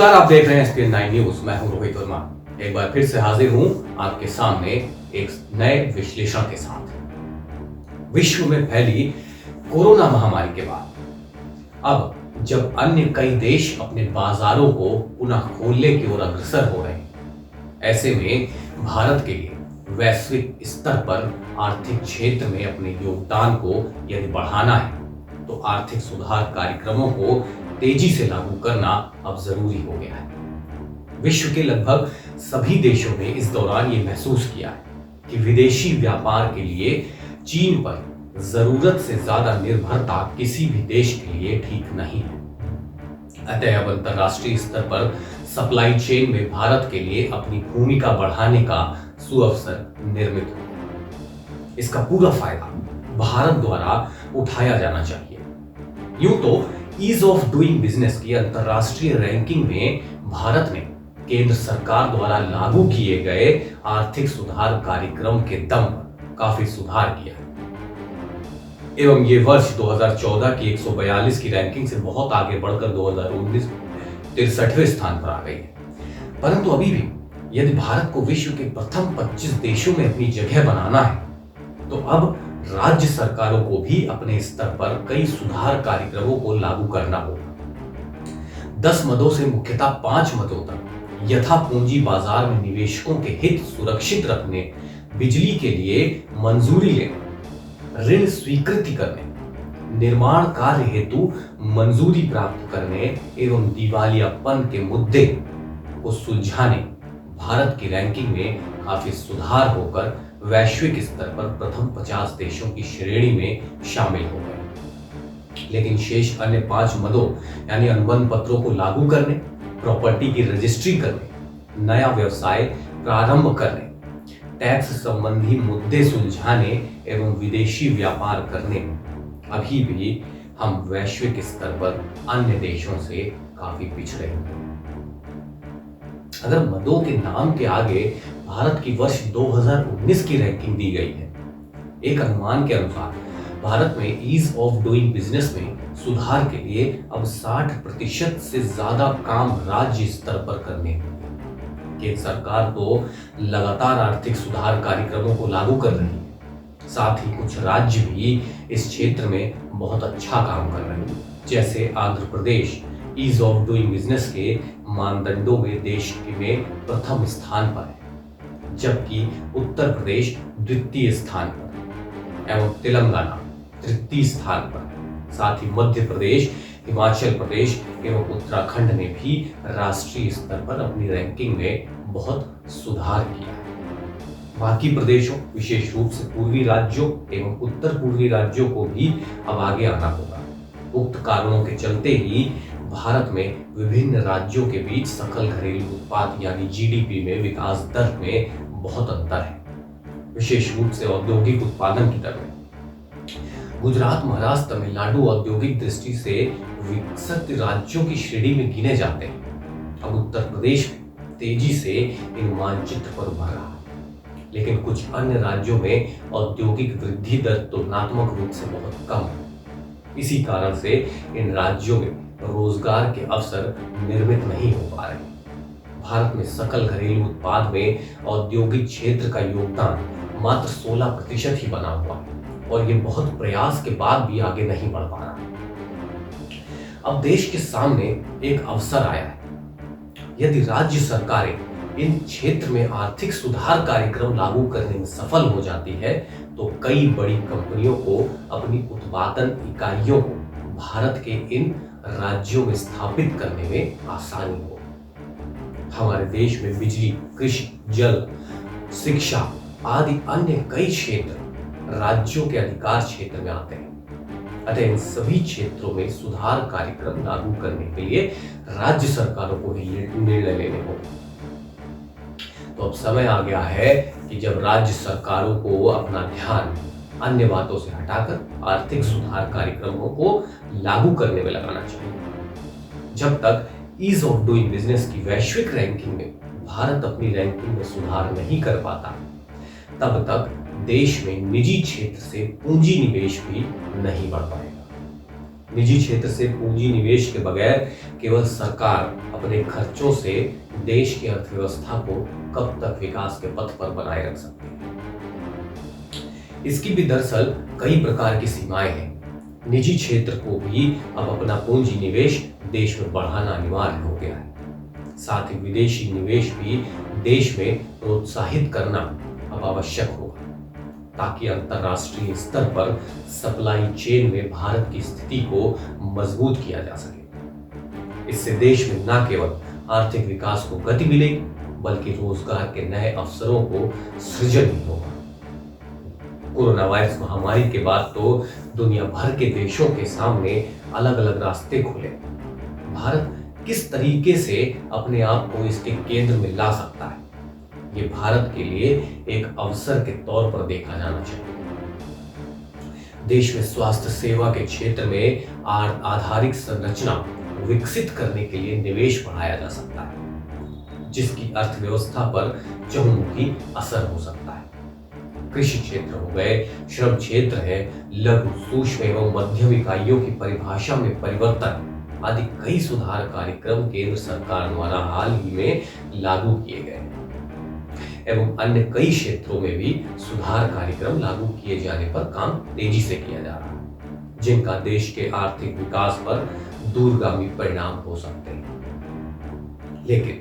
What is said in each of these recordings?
नमस्कार, आप देख रहे हैं एसपीएन 9 न्यूज। मैं हूं रोहित वर्मा। एक बार फिर से हाजिर हूं आपके सामने एक नए विश्लेषण के साथ। विश्व में फैली कोरोना महामारी के बाद अब जब अन्य कई देश अपने बाजारों को पुनः खोलने की ओर अग्रसर हो रहे हैं, ऐसे में भारत के लिए वैश्विक स्तर पर आर्थिक क्षेत्र में अपने योगदान को यदि बढ़ाना है तो आर्थिक सुधार कार्यक्रमों को तेजी से लागू करना अब जरूरी हो गया है। विश्व के लगभग सभी देशों ने इस दौरान ये महसूस किया है कि विदेशी व्यापार के लिए चीन पर जरूरत से ज्यादा निर्भरता किसी भी देश के लिए ठीक नहीं है। अतः अब अंतरराष्ट्रीय स्तर पर सप्लाई चेन में भारत के लिए अपनी भूमिका बढ़ाने का सुअवसर निर्मित हो गया। इसका पूरा फायदा भारत द्वारा उठाया जाना चाहिए। यूं तो ईज ऑफ डूइंग बिजनेस की अंतरराष्ट्रीय रैंकिंग में भारत ने केंद्र सरकार द्वारा लागू किए गए आर्थिक सुधार कार्यक्रम के दम पर काफी सुधार किया है एवं ये वर्ष 2014 की 142 की रैंकिंग से बहुत आगे बढ़कर 2019 में 63वें स्थान पर आ गई है। परंतु अभी भी यदि भारत को विश्व के प्रथम 25 देशों में अपनी जगह बनाना है तो अब राज्य सरकारों को भी अपने स्तर पर कई सुधार कार्यक्रमों को लागू करना होगा। 10 मदों से मुख्यतः 5 मदों तक यथा पूंजी बाजार में निवेशकों के हित सुरक्षित रखने, बिजली के लिए मंजूरी लेने, ऋण स्वीकृति करने, निर्माण कार्य हेतु मंजूरी प्राप्त करने एवं दिवालियापन के मुद्दे को सुलझाने भारत की रैंकिंग में काफी सुधार होकर वैश्विक स्तर पर प्रथम 50 देशों की श्रेणी में शामिल हो गए। लेकिन शेष अन्य 5 मदों यानी अनुबंध पत्रों को लागू करने, प्रॉपर्टी की रजिस्ट्री करने, नया व्यवसाय प्रारंभ करने, टैक्स संबंधी मुद्दे सुलझाने एवं विदेशी व्यापार करने में अभी भी हम वैश्विक स्तर पर अन्य देशों से काफी पिछड़े हैं। अगर मदों के नाम के आगे भारत की वर्ष 2019 की रैंकिंग दी गई है, एक अनुमान के अनुसार भारत में ईज ऑफ डूइंग बिजनेस में सुधार के लिए अब 60% से ज्यादा काम राज्य स्तर पर करने होंगे। केंद्र सरकार तो लगातार आर्थिक सुधार कार्यक्रमों को लागू कर रही है, साथ ही कुछ राज्य भी इस क्षेत्र में बहुत अच्छा काम कर रहे हैं। जैसे Andhra Pradesh ease of doing business के मानदंडों में देश में प्रथम स्थान पर है, जबकि उत्तर प्रदेश द्वितीय स्थान पर एवं तेलंगाना तृतीय स्थान पर। साथ ही मध्य प्रदेश, हिमाचल प्रदेश एवं उत्तराखंड ने भी राष्ट्रीय स्तर पर अपनी रैंकिंग में बहुत सुधार किया है। बाकी प्रदेशों, विशेष रूप से पूर्वी राज्यों एवं उत्तर पूर्वी राज्यों को भी अब आगे आना होगा। उक्त कारणों के चलते ही भारत में विभिन्न राज्यों के बीच सकल घरेलू उत्पाद यानी जीडीपी में विकास दर में बहुत अंतर है, विशेष रूप से औद्योगिक उत्पादन की दर में। गुजरात, महाराष्ट्र, तमिलनाडु औद्योगिक दृष्टि से विकसित राज्यों की श्रेणी में गिने जाते हैं। अब उत्तर प्रदेश तेजी से इन मानचित्र पर उभर रहा है, लेकिन कुछ अन्य राज्यों में औद्योगिक वृद्धि दर तुलनात्मक रूप से बहुत कम है। इसी कारण से इन राज्यों में रोजगार के अवसर निर्मित नहीं हो पा रहे। भारत में सकल घरेलू उत्पाद में औद्योगिक क्षेत्र का योगदान मात्र 16% ही बना हुआ है और ये बहुत प्रयास के बाद भी आगे नहीं बढ़ पा रहा। अब देश के सामने एक अवसर आया है। यदि राज्य सरकारें इन क्षेत्र में आर्थिक सुधार कार्यक्रम लागू करने में सफल हो जाती है तो कई बड़ी कंपनियों को अपनी उत्पादन इकाइयों को भारत के इन राज्यों में स्थापित करने में आसानी हो। हमारे देश में बिजली, कृषि, जल, शिक्षा आदि अन्य कई क्षेत्र राज्यों के अधिकार क्षेत्र में आते हैं। अतः इन सभी क्षेत्रों में सुधार कार्यक्रम लागू करने के लिए राज्य सरकारों को ही निर्णय लेने होंगे। तो अब समय आ गया है कि जब राज्य सरकारों को अपना ध्यान अन्य बातों से हटाकर आर्थिक सुधार कार्यक्रमों को लागू करने में लगाना चाहिए। जब तक ईज ऑफ डूइंग बिजनेस की वैश्विक रैंकिंग में भारत अपनी रैंकिंग में सुधार नहीं कर पाता, तब तक देश में निजी क्षेत्र से पूंजी निवेश भी नहीं बढ़ पाएगा। निजी क्षेत्र से पूंजी निवेश के बगैर केवल सरकार अपने खर्चों से देश की अर्थव्यवस्था को कब तक विकास के पथ पर बनाए रख सकती है। इसकी भी दरअसल कई प्रकार की सीमाएं हैं। निजी क्षेत्र को भी अब अपना पूंजी निवेश देश में बढ़ाना अनिवार्य हो गया है। साथ ही विदेशी निवेश भी देश में प्रोत्साहित करना अब आवश्यक होगा, ताकि अंतरराष्ट्रीय स्तर पर सप्लाई चेन में भारत की स्थिति को मजबूत किया जा सके। इससे देश में न केवल आर्थिक विकास को गति मिलेगी, बल्कि रोजगार के नए अवसरों को सृजन भी होगा। कोरोना वायरस महामारी के बाद तो दुनिया भर के देशों के सामने अलग अलग रास्ते खुले। भारत किस तरीके से अपने आप को इसके केंद्र में ला सकता है, ये भारत के लिए एक अवसर के तौर पर देखा जाना चाहिए। देश में स्वास्थ्य सेवा के क्षेत्र में आधारिक संरचना विकसित करने के लिए निवेश बढ़ाया जा सकता है, जिसकी अर्थव्यवस्था पर चहुमुखी असर हो सकता है। कृषि क्षेत्र हो गए, श्रम क्षेत्र है, लघु सूक्ष्म एवं मध्यम इकाइयों की परिभाषा में परिवर्तन आदि कई सुधार कार्यक्रम केंद्र सरकार द्वारा हाल ही में लागू किए गए हैं एवं अन्य कई क्षेत्रों में भी सुधार कार्यक्रम लागू किए जाने पर काम तेजी से किया जा रहा है, जिनका देश के आर्थिक विकास पर दूरगामी परिणाम हो सकते हैं। लेकिन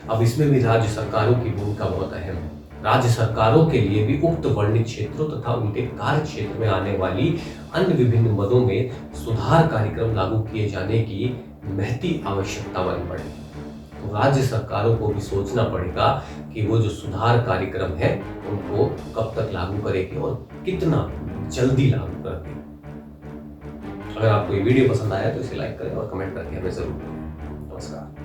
अब इसमें भी राज्य सरकारों की भूमिका बहुत अहम है। राज्य सरकारों के लिए भी उक्त वर्णित क्षेत्रों तथा उनके कार्य क्षेत्र में आने वाली अन्य विभिन्न मदों में सुधार कार्यक्रम लागू किए जाने की महती आवश्यकता बन पड़ेगी। तो राज्य सरकारों को भी सोचना पड़ेगा कि वो जो सुधार कार्यक्रम है उनको कब तक लागू करेगी और कितना जल्दी लागू करेगी। अगर आपको ये वीडियो पसंद आया तो इसे लाइक करें और कमेंट करके हमें जरूर बताएं। नमस्कार।